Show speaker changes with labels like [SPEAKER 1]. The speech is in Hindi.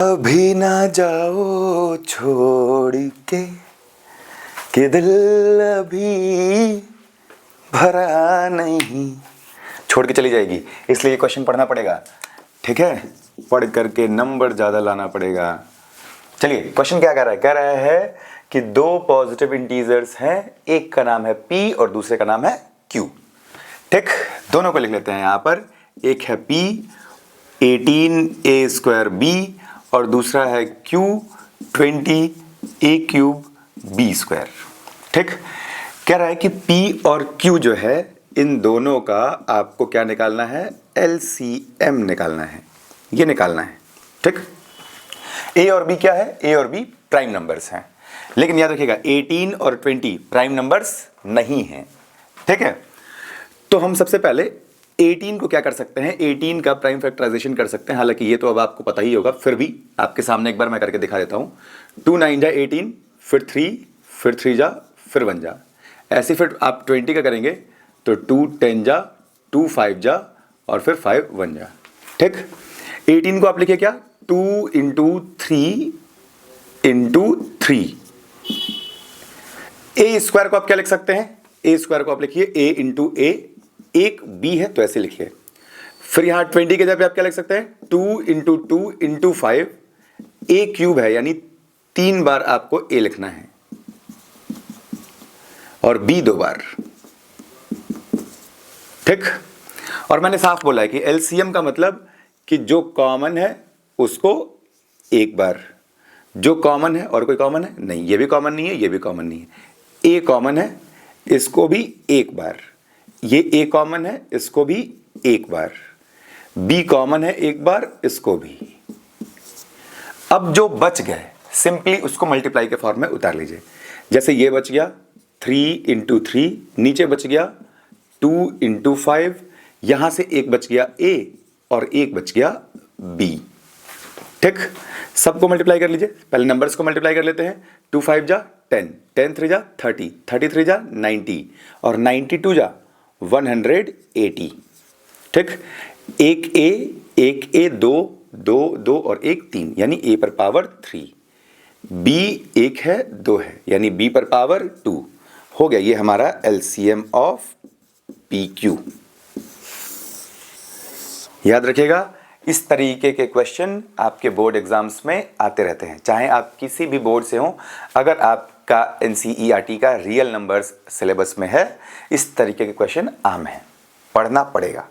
[SPEAKER 1] अभी ना जाओ छोड़ के कि दिल अभी भरा नहीं, छोड़ के चली जाएगी, इसलिए ये क्वेश्चन पढ़ना पड़ेगा। ठीक है, पढ़ करके नंबर ज़्यादा लाना पड़ेगा। चलिए क्वेश्चन क्या कह रहा है कि दो पॉजिटिव इंटीजर्स हैं, एक का नाम है p और दूसरे का नाम है q। ठीक, दोनों को लिख लेते हैं यहाँ पर। एक है p 18a² b और दूसरा है q 20a³ b²। ठीक, कह रहा है कि p और q जो है इन दोनों का आपको क्या निकालना है, LCM निकालना है, ये निकालना है। ठीक, a और b क्या है, a और b प्राइम नंबर्स हैं, लेकिन याद रखिएगा 18 और 20 प्राइम नंबर्स नहीं हैं। ठीक है, तो हम सबसे पहले 18 को क्या कर सकते हैं, 18 का प्राइम फैक्टराइजेशन कर सकते हैं। हालांकि ये तो अब आपको पता ही होगा, फिर भी आपके सामने एक बार मैं करके दिखा देता हूं। 2 9 जा 18, फिर 3, फिर 3 जा, फिर 1 जा, ऐसे फिर आप 20 का करेंगे तो 2 10 जा, 2 5 जा और फिर 5 1 जा। ठीक, 18 को आप लिखिए क्या, 2 × 3 × 3। a² को आप क्या लिख सकते हैं, a² को आप लिखिए a × a, एक b है तो ऐसे लिखिए। फिर यहां 20 के जगह आप क्या लिख सकते हैं, 2 × 2 × 5, a³ है यानी 3 बार आपको a लिखना है और b 2 बार। ठीक, और मैंने साफ बोला है कि LCM का मतलब कि जो कॉमन है उसको एक बार, जो कॉमन है और कोई कॉमन है नहीं, ये भी कॉमन नहीं है, ये भी कॉमन नहीं है, a कॉमन है इसको भी एक बार, ये a कॉमन है इसको भी एक बार, b कॉमन है एक बार इसको भी। अब जो बच गए सिंपली उसको मल्टीप्लाई के फॉर्म में उतार लीजिए। जैसे ये बच गया 3 × 3, नीचे बच गया 2 × 5, यहां से एक बच गया a और एक बच गया b। ठीक, सबको मल्टीप्लाई कर लीजिए। पहले नंबर्स को मल्टीप्लाई कर लेते हैं। 2 5 जा 10, 10 3 जा 30, 33 जा 90 और 92 जा 180। ठीक, एक a 2 2 2 और एक 3 यानी a पर पावर 3, b एक है 2 है यानी b पर पावर 2। हो गया ये हमारा LCM ऑफ PQ। याद रखिएगा, इस तरीके के क्वेश्चन आपके बोर्ड एग्जाम्स में आते रहते हैं, चाहे आप किसी भी बोर्ड से हों। अगर आपका NCERT का रियल नंबर्स सिलेबस में है, इस तरीके के क्वेश्चन आम हैं, पढ़ना पड़ेगा।